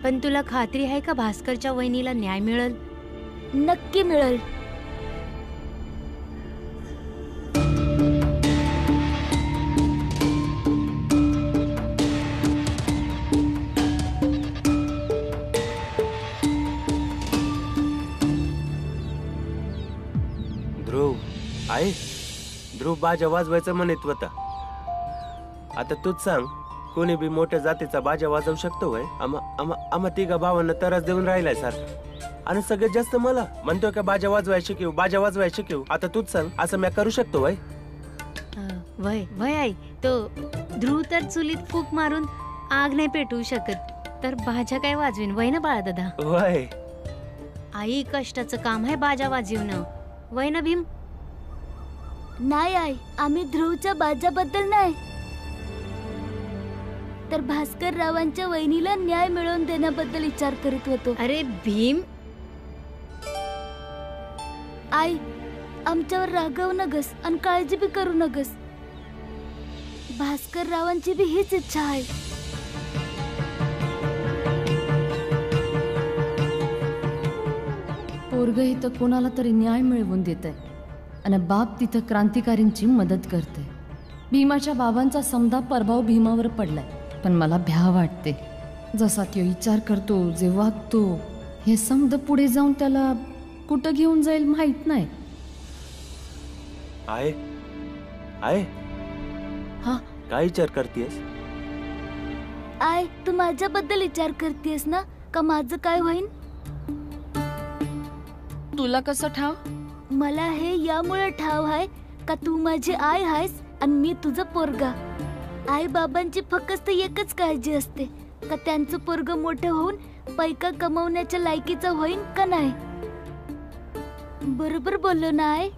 पण तुला खात्री आहे का भास्करच्या वहिनीला न्याय मिळेल? नक्की मिळेल. ध्रुव आहे, ध्रुव बाजा वाजवायचं म्हणत होता. आता तूच सांग, कोणी बी मोठ्या जातीचा बाजा वाजवू शकतो वय? आम्हा तिघा भावांना त्रास देऊन राहिलाय सारखा, आणि सगळ्यात जास्त मला म्हणतोय का बाजा वाजवाय शिकव, बाजा वाजवाय शिकव. आता तूच सांग, असं मी करू शकतो वय? वय वय आई, तो ध्रुव तर चुलीत फूक मारून आग नाही पेटवू शकत, तर बाजा काय वाजवीन वय ना बाळा दादा? वय आई, कष्टाचं काम आहे बाजा वाजवणं, वय ना भीम? नाही आई, आम्ही ध्रुवच्या बाजाबद्दल नाही, तर भास्कर रावांच्या वहिनीला न्याय मिळवून देण्याबद्दल विचार करीत होतो. अरे भीम, आई आमच्यावर रागवू नगस आणि काळजी बी करू नगस. भास्कर रावांची बी हीच इच्छा आहे. पोरग इथं कोणाला तरी न्याय मिळवून देत आहे आणि बाप तिथं क्रांतिकारींची मदत करते. भीमाच्या बाबांचा समदा प्रभाव भीमावर पडलाय, पण मला भ्या वाटते. जसा तो विचार करतो, जे वागतो, हे समद पुढे जाऊन त्याला कुठं घेऊन जाईल माहित नाही. आहे आहे, हा काय विचार करतेस? आई, तू माझ्याबद्दल विचार करतेस ना, का माझं काय होईन? तुला कसं ठाव? मला हे यामुळे ठाव आहे का तू माझी आई आहेस आणि मी तुझं पोरगा. आई बाबांची फक्त एकच काळजी असते का त्यांचं पोरग मोठं होऊन पैका कमवण्याच्या लायकीचं होईन का नाही. बरोबर बोललो ना आई?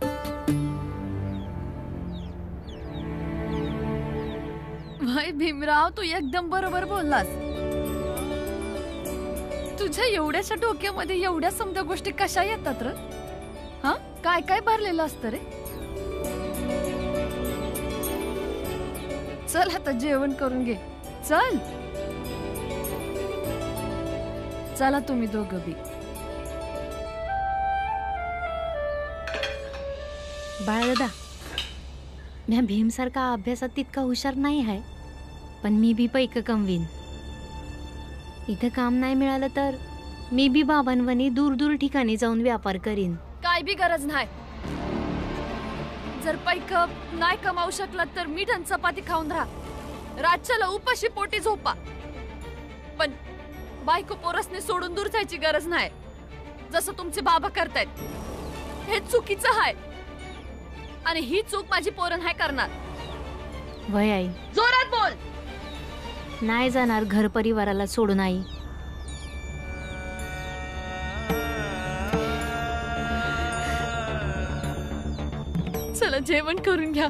भाई भीमराव, तू एकदम बरोबर बोललास. तुझ्या एवढ्याशा डोक्यामध्ये एवढ्या समजा गोष्टी कशा येतात र? हा, काय काय भरलेलं असतं रे? चल आता जेवण करून घे. चल चला तुम्ही दोघं बी. बाळा दादा, मी भीमसारखा अभ्यासात तितका हुशार नाही आहे, पण मी बी पैक कमवीन. इथं काम नाही मिळालं तर मी बी बाबांवणी दूर दूर ठिकाणी जाऊन व्यापार करीन. काय बी गरज नाही. जर पैक नाही कमावू शकला तर मीठ आणि चपाती खाऊन राहा. रातच्याला उपाशी पोटी झोपा, पण बायको पोरसने सोडून दूर जायची गरज नाही, जसं तुमचे बाबा करतायत. हे चुकीचं आहे आणि ही चूक माझी पोरं नाही करणार. वय आई, जोरात बोल. नाही जाणार घर परिवाराला सोडून आई. चला जेवण करून घ्या.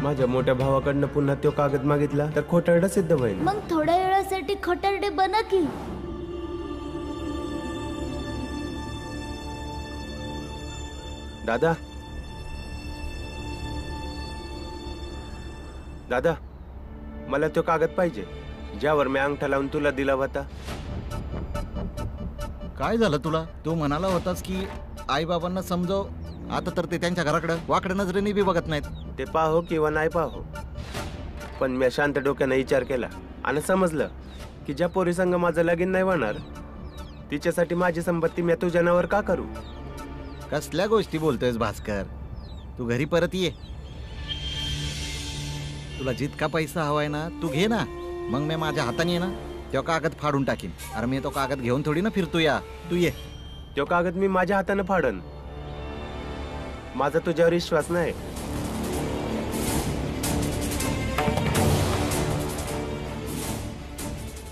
माझ्या मोठ्या भावाकडनं पुन्हा तो कागद मागितला तर खोटारडा सिद्ध होईल. मग थोड्या वेळासाठी खोटारडे बना की. दादा, दादा, मला तो कागद पाहिजे ज्यावर मी अंगठा लावून तुला दिला होता. काय झालं तुला? तू म्हणाला होतास की आई बाबांना समजव. आता तर ते त्यांच्या घराकडे वाकड्या नजरेने बी बघत नाहीत. ते पाहो किंवा नाही पाहो, पण मी शांत डोक्याने विचार केला आणि समजलं की ज्या पोरी संग माझं लगीन नाही होणार तिच्यासाठी माझी संपत्ती मी तुझ्या नावावर का करू? कसल्या गोष्टी बोलतोयस भास्कर? तू घरी परत ये. तुला जितका पैसा हवाय ना तू घे ना, मग मी माझ्या हाताने ना तो कागद फाडून टाकीन. अरे मी तो कागद घेऊन थोडी ना फिरतो. या तू ये. तो कागद मी माझ्या हाताने फाडन. माझा तुझ्यावर विश्वास नाही.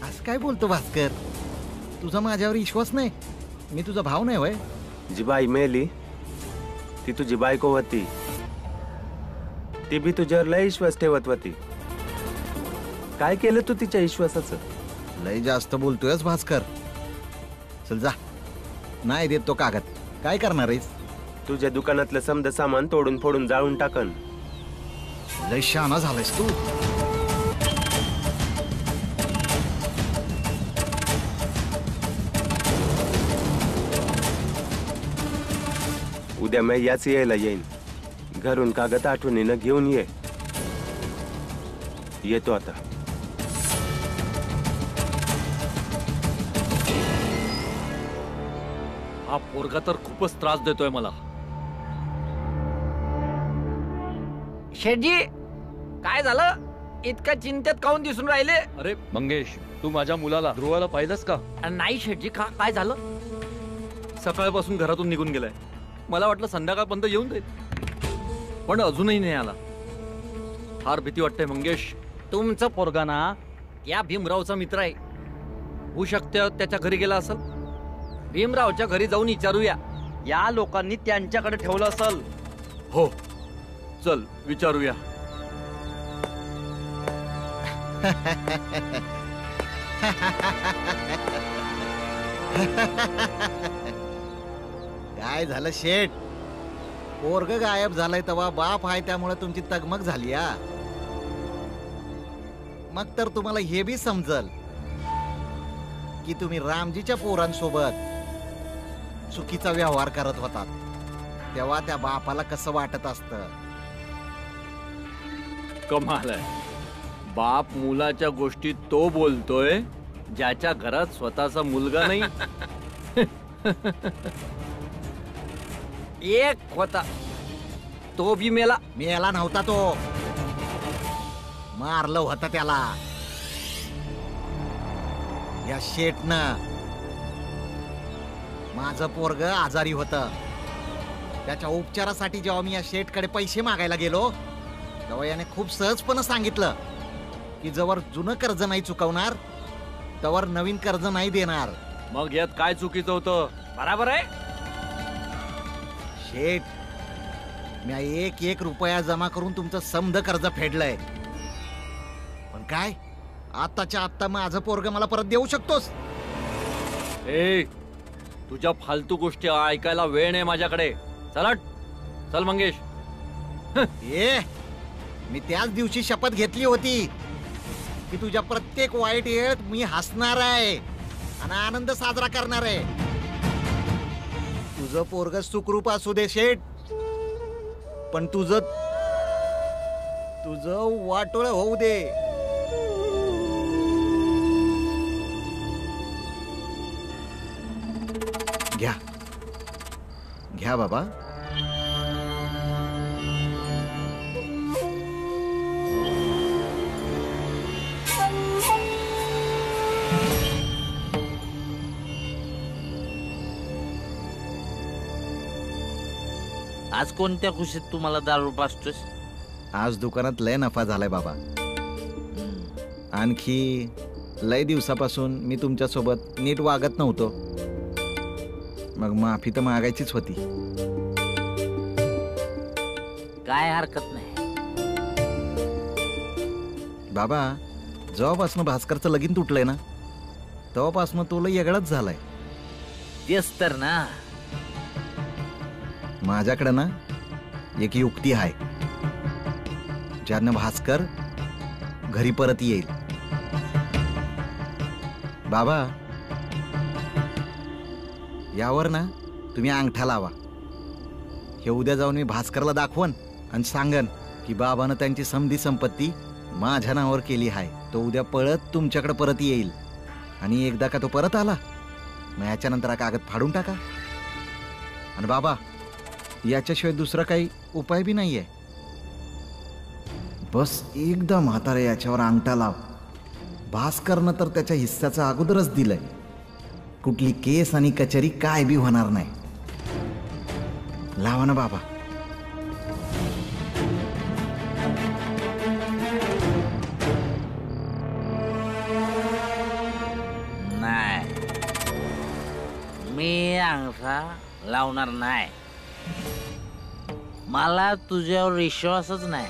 असं काय बोलतो भास्कर? तुझा माझ्यावर विश्वास नाही? मी तुझा भाव नाही वय? जी बाई मेली ती तुझी बायको होती. ती बी तुझ्यावर लय विश्वास ठेवत होती. काय केलं तू तिच्या विश्वासाचं? लय जास्त बोलतोयस भास्कर. चल जा, नाही देत तो कागद. काय करणार आहेस? तुझ्या दुकानातलं समद सामान तोडून फोडून जाळून टाकन. लय शहाणा झालायस तू. उद्या मी याच यायला येईन. घरून कागद आठवणीनं घेऊन ये. येतो आता. हा पोरगा तर खूपच त्रास देतोय मला. शेठजी, काय झालं? इतका चिंतेत काऊन दिसून राहिले? अरे मंगेश, तू माझ्या मुलाला ध्रुवाला पाहिलंस का? नाही शेठजी, काय झालं? सकाळपासून घरातून निघून गेलाय. मला वाटलं संध्याकाळपर्यंत येऊन जाईल, पण अजूनही नाही आला. फार भीती वाटते मंगेश. तुमचं पोरगा ना या भीमरावचा मित्र आहे. होऊ शकतं त्याच्या घरी गेला असेल. भीमरावच्या घरी जाऊन विचारूया. या लोकांनी त्यांच्याकडे ठेवलं असेल. हो, चल विचारूया. काय झालं शेठ? पोरग गायब झालंय तेव्हा बाप आहे त्यामुळे तुमची तगमग झाली. मग तर तुम्हाला हे बी समजल की तुम्ही रामजीच्या पोरांसोबत चुकीचा व्यवहार करत होतात. तेव्हा त्या बापाला कसं वाटत असतं. कमाल आहे. बाप मुलाच्या गोष्टी तो बोलतोय ज्याच्या घरात स्वतःचा मुलगा नाही. एक होता, तो बी मेला. मेला नव्हता तो, मारलं होतं त्याला या शेठनं. माझं पोरग आजारी होतं. त्याच्या उपचारासाठी जेव्हा मी या शेठकडे पैसे मागायला गेलो तेव्हा याने खूप सहजपणे सांगितलं की जवळ जुनं कर्ज नाही चुकवणार तवर नवीन कर्ज नाही देणार. मग यात काय चुकीचं होतं? बराबर आहे शेठ. मी 1-1 रुपया जमा करून तुमचं समद कर्ज फेडलंय. पण काय आताच्या आत्ता माझं पोरग मला परत देऊ शकतोस? ए, तुझ्या फालतू गोष्टी ऐकायला वेळ नाही माझ्याकडे. चल चल मंगेश. ए, मी त्याच दिवशी शपथ घेतली होती की तुझ्या प्रत्येक वाईट वेळेत मी हसणार आहे आणि आनंद साजरा करणार आहे. तुझं पोरग सुखरूप असू दे शेठ, पण तुझं वाटोळ होऊ दे. घ्या घ्या बाबा. आज कोणत्या खुशीत तुम्हाला दारू पाजतोस? आज दुकानात लय नफा झालाय बाबा. आणखी लय दिवसापासून मी तुमच्या सोबत नीट वागत नव्हतो. मग माफी तर मागायचीच होती. काय हरकत नाही. बाबा, जेव्हापासून भास्करचं लगीन तुटलंय ना तेव्हापासून तो लय वेगळाच झालाय. तेच तर ना. माझ्याकडे ना एक युक्ती आहे ज्यानं भास्कर घरी परत येईल. बाबा, यावर ना तुम्ही अंगठा लावा. हे उद्या जाऊन मी भास्करला दाखवन आणि सांगन की बाबानं त्यांची समधी संपत्ती माझ्या नावावर केली आहे. तो उद्या पळत तुमच्याकडे परत येईल. आणि एकदा का तो परत आला मग याच्यानंतर हा कागद फाडून टाका. आणि बाबा, याच्याशिवाय दुसरा काही उपाय बी नाहीये. बस एकदा म्हातारे याच्यावर अंगठा लाव. भास्करनं तर त्याच्या हिस्साचं अगोदरच दिलंय. कुठली केस आणि कचेरी काय बी होणार नाही. लावा ना बाबा. नाही, मी अंगठा लावणार नाही. मला तुझ्यावर विश्वासच नाही.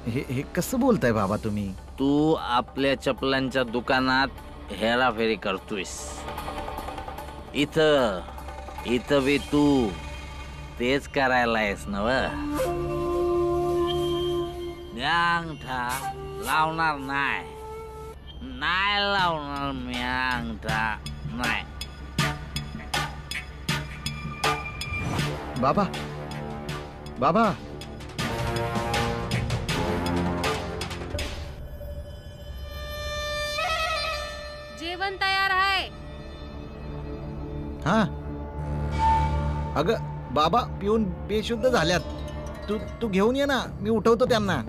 हे कसं बोलताय बाबा तुम्ही? तू आपल्या चपलांच्या दुकानात हेराफेरी करतोयस. इथं इथं बी तू तेच करायला आहेस ना व? मी अंगठा लावणार नाही लावणार मी अंगठा नाही. बाबा बाबा जेवण तयार आहे. हा अगं बाबा पिऊन बेशुद्ध झाल्यात. तू घेऊन ये ना, मी उठवतो त्यांना.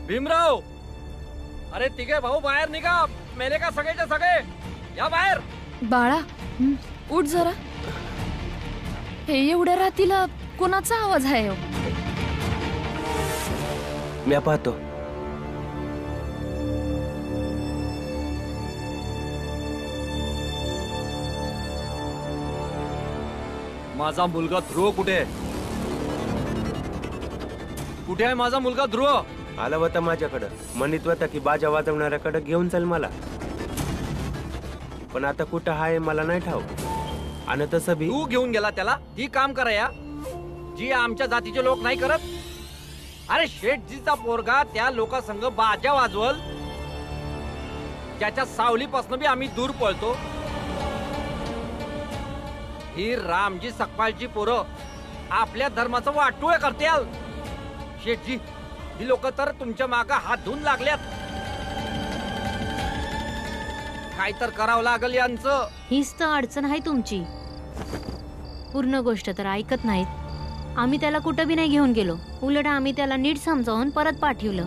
भीमराव अरे तिघे भाऊ बाहेर निघा. मेले का सगळेच्या सगळे? या बाहेर. बाळा उठ जरा. हे एवढ्या रात्रीला कोणाचा आवाज आहे हो? मी पाहतो. माझा मुलगा ध्रुव कुठे आहे? कुठे आहे माझा मुलगा ध्रुव? आला होता माझ्याकडं. म्हणत होता की बाजा वाजवणाऱ्याकडे घेऊन चल मला. पण आता कुठं आहे मला नाही ठाऊक. आणि तसं बी तू घेऊन गेला त्याला? ती काम करा या जी आमच्या जातीचे लोक नाही करत. अरे शेठजीचा पोरगा त्या लोकांसंग बाजा वाजवल, त्याच्या सावलीपासून बी आम्ही दूर पळतो. ही रामजी सकपालची पोरं आपल्या धर्माचं वाटोळ करतील. शेठजी ही लोक तर तुमच्या मागे हात धुवून लागल्यात. काय तर करावं लागल यांचं. हीच तर अडचण आहे तुमची. पूर्ण गोष्ट तर ऐकत नाहीत. आम्ही त्याला कुठं बी नाही घेऊन गेलो. उलट आम्ही त्याला नीट समजावून परत पाठवलं.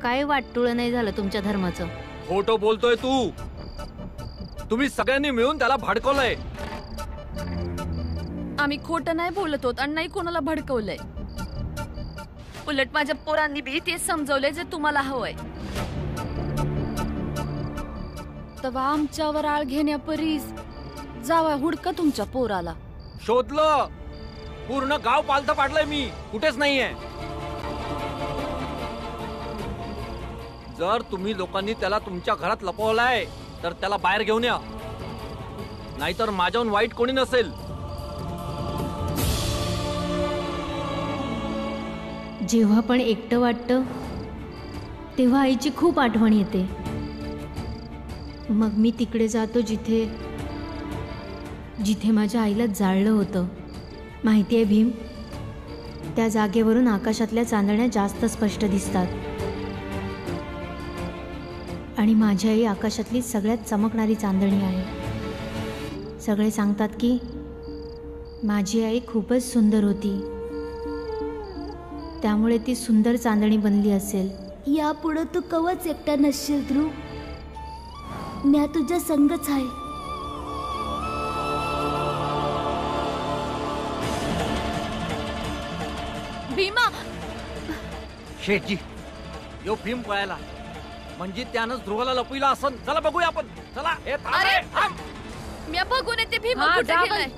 काय वाटतुळं नाही झालं तुमच्या धर्माचं. खोटं बोलतोय तू. तुम्ही सगळ्यांनी मिळून त्याला भडकवलंय. आम्ही खोटं नाही बोलत होत आणि नाही कोणाला भडकवलंय. उलट माझ्या पोरांनी बी तेच समजवलंय जे तुम्हाला हवंय. तेव्हा आमच्यावर आळ घेण्यापरीस जावा हुडका तुमच्या पोराला. शोधलं. पूर्ण गाव पालथं पाडलंय मी. कुठेच नाहीये. जर तुम्ही लोकांनी त्याला तुमच्या घरात लपवलाय तर त्याला बाहेर घेऊन या. नाहीतर माझ्याहून वाईट कोणी नसेल. जेव्हा पण एकटं वाटतं तेव्हा आईची खूप आठवण येते. मग मी तिकडे जातो जिथे जिथे माझ्या आईला जाळलं होतं. माहिती आहे भीम, त्या जागेवरून आकाशातल्या चांदण्या जास्त स्पष्ट दिसतात. आणि माझी आई आकाशातली सगळ्यात चमकणारी चांदणी आहे. सगळे सांगतात की माझी आई खूपच सुंदर होती, त्यामुळे ती सुंदर चांदणी बनली असेल. यापुढे तू कवच एकटा नसशील ध्रुव. म्या तुझ्या संगच आहे. भीमा शेठजी यो भीम पळायला म्हणजे त्यानंच ध्रुवाला लपविला असन. चला बघूया आपण. चला. हे थांब अरे, रे, थांब. मी बघून येते भीमा हा, कुठे जा गेलाय.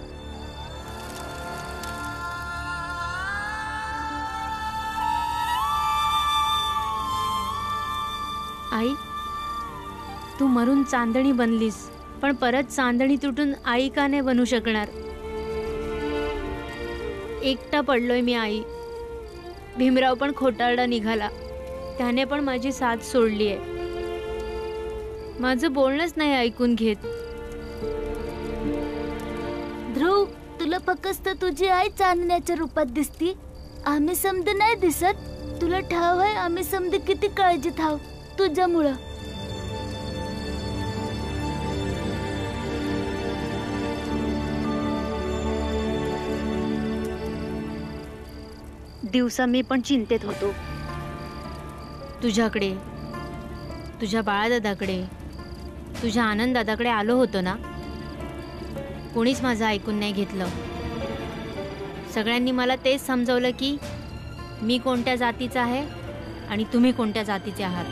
आई, तू मरून चांदणी बनलीस, पण परत चांदणी तुटून आई का नाही बनू शकणार? एकटा पडलोय मी आई. भीमराव पण खोटारडा निघाला, त्याने पण माझी साथ सोडली आहे. माझं बोलणंच नाही ऐकून घेत. ध्रुव, तुला फक्त तुझी आई चांदण्याच्या रूपात दिसती. आम्ही समद नाही दिसत. तुला ठाव आहे आम्ही समद किती काळजीत आहोत तुझ्यामुळं. दिवसा मी पण चिंतेत होतो. तुझ्याकडे, तुझ्या बाळादादाकडे, तुझ्या आनंददादाकडे आलो होतो ना. कोणीच माझं ऐकून नाही घेतलं. सगळ्यांनी मला तेच समजवलं की मी कोणत्या जातीचा आहे आणि तुम्ही कोणत्या जातीचे आहात.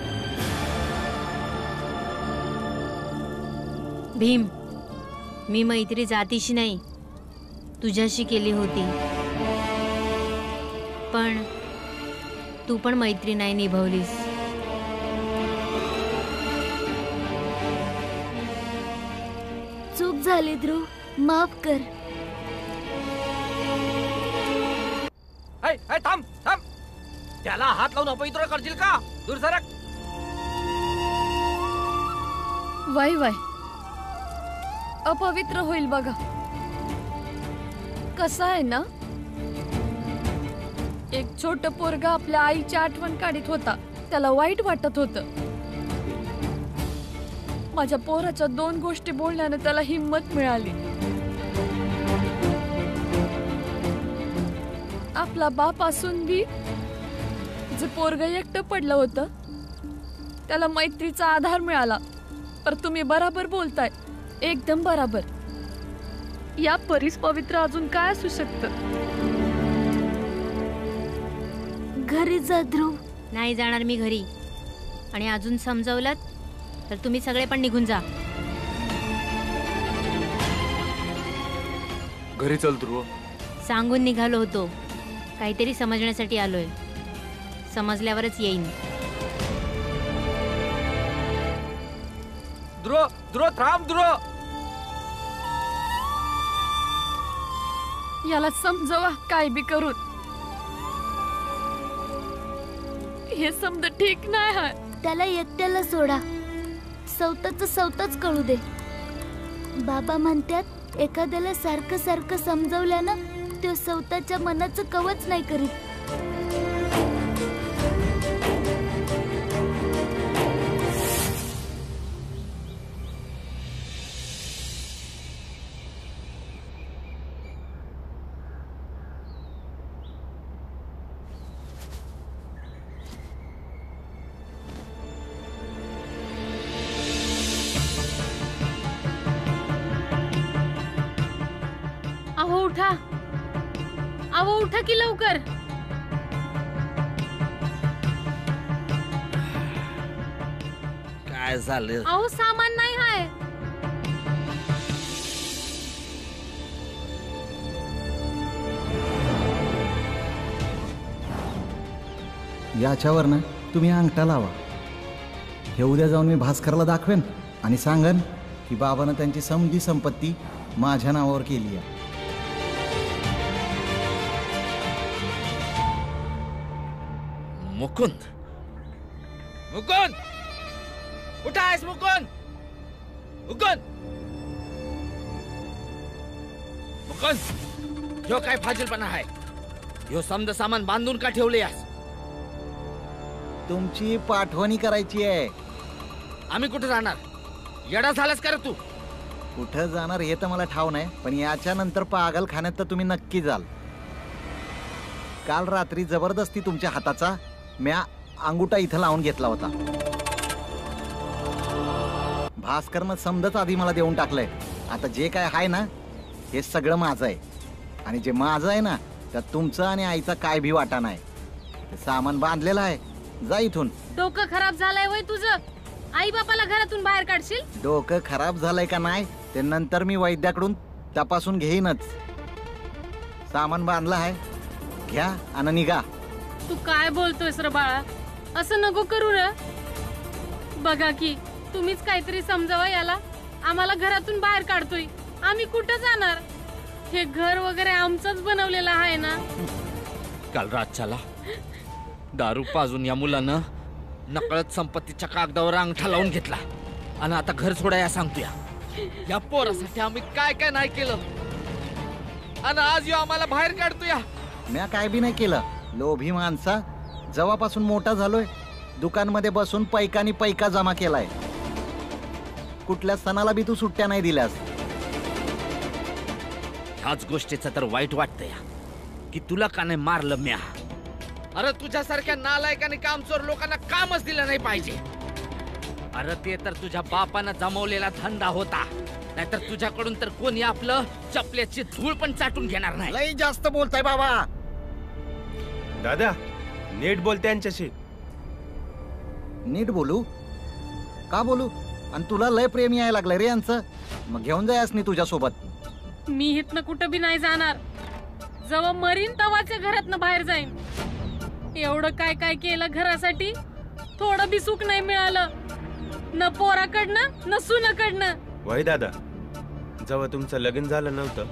भीम, मी मैत्री जातीशी नाही तुझ्याशी केली होती, पण तू पण मैत्री नाही निभावलीस. चूक झाली ध्रुव, माफ कर. थांब थांब, त्याला हात लावून अपवित्र करशील का? दूर सरक. वाय वाय, अपवित्र होईल बघा. कसं आहे ना, एक छोट पोरगा आपल्या आईची आठवण काढीत होता. त्याला वाईट वाटत होतं. माझ्या पोराच्या 2 गोष्टी बोलण्याने त्याला हिंमत मिळाली. आपला बाप असून बी जे पोरग एकटं पडलं होतं त्याला मैत्रीचा आधार मिळाला. पर तुम्ही बराबर बोलताय, एकदम बराबर. या परीस पवित्र अजून काय असू शकतं? घरी जा ध्रुव. नाही जाणार मी घरी. आणि अजून समजवलं तर तुम्ही सगळे पण निघून जा. घरी चल ध्रुव. सांगून निघालो होतो, काहीतरी समजण्यासाठी आलोय. समजल्यावरच येईन. ध्रुव ध्रुव थांब. ध्रुव याला समजवा काय बी करून. हे समज ठीक नाही आहे. त्याला एकट्याला सोडा. सवताच कळू दे. बाबा म्हणतात एखाद्याला सारखं सारखं समजवल्यानं तो स्वतःच्या मनाचं कवच नाही करीत. अहो उठा की लवकर. काय झालं? अहो सामान नाही हाय. याच्यावर ना तुम्ही अंगठा लावा. हे उद्या जाऊन मी भास्करला दाखवेन आणि सांगन की बाबानं त्यांची समधी संपत्ती माझ्या नावावर केली आहे. मुकुंद, मुकुंद, उठा आहेस मुकुंद. मुकुंद, मुकुंद, ह्यो काय फाजीलपणा आहे? ह्यो समद सामान बांधून का ठेवले आहेस? तुमची पाठवणी करायची आहे. आम्ही कुठे जाणार? येडा झालास का रे तू? कुठं जाणार हे तर मला ठाव नाही, पण याच्या नंतर पागलखान्यात तर तुम्ही नक्की जाल. काल रात्री जबरदस्ती तुमच्या हाताचा म्या अंगुठा इथं लावून घेतला होता. भास्करनं समजच आधी मला देऊन टाकलंय. आता जे काय आहे ना हे सगळं माझं आहे. आणि जे माझं आहे ना त्यात तुमचं आणि आईचा काय भी वाटा नाही. ते सामान बांधलेलं आहे. जा इथून. डोकं खराब झालंय वय तुझं? आई बापाला घरातून बाहेर काढशील? डोकं खराब झालंय का नाही ते नंतर मी वैद्याकडून तपासून घेईनच. सामान बांधलं आहे, घ्या आणि निघा. तू काय बोलतोयस रे बाळा? असं नको करू रे. बघा की तुम्हीच काहीतरी समजावा याला. आम्हाला घरातून बाहेर काढतोय. आम्ही कुठं जाणार? हे घर वगैरे आमचंच बनवलेलं आहे ना. काल रातच्याला दारू पाजून या मुलानं नकळत संपत्तीच्या कागदावर अंगठा लावून घेतला आणि आता घर सोडाया सांगतोय. या पोरासाठी आम्ही काय काय नाही केलं आणि आज यो आम्हाला बाहेर काढतोय. म्या काय बी नाही केलं. लोभी माणसा, जेव्हापासून मोठा झालोय दुकानमध्ये बसून पैकानी पैका जमा केलाय. कुठल्या सणाला बी तू सुट्ट्या नाही दिल्यास. ह्याच गोष्टीचं तर वाईट वाटतंय की तुला का नाही मारलं म्या. अरे तुझ्यासारख्या नालायकाने कामचोर लोकांना कामच दिलं नाही पाहिजे. अरे ते तर तुझ्या बापानं जमवलेला धंदा होता. नाहीतर तुझ्याकडून तर कोणी आपलं चपल्याची धूळ पण चाटून घेणार नाही. लई जास्त बोलताय बाबा. दादा नीट बोल त्यांच्याशी. नीट बोलू? का बोलू? आणि तुला लय प्रेम यायला लागलं रे यांचं. मग घेऊन जायस नाही तुझ्यासोबत. मी इथनं कुठं बी नाही जाणार. जेव्हा मरीन तवाच्या घरातनं बाहेर जाईन. एवढं काय काय केलं घरासाठी, थोडं बी सुख नाही मिळालं, न पोराकडनं न सुनाकडनं. वय दादा, जेव्हा तुमचं लग्न झालं नव्हतं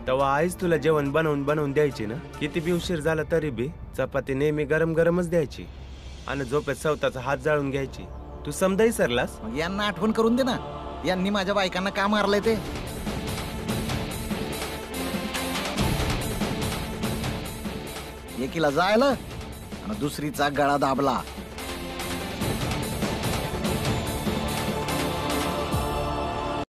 तेव्हा आईच तुला जेवण बनवून द्यायची ना. किती बी उशीर झाला तरी बी चपाती नेहमी गरम गरमच द्यायची आणि झोपेत स्वतःचा हात जाळून घ्यायची. तू समजाही सरलास. मग यांना आठवण करून दे ना, यांनी माझ्या बायकांना का मारलंय ते. एकीला जायला आणि दुसरीचा गळा दाबला.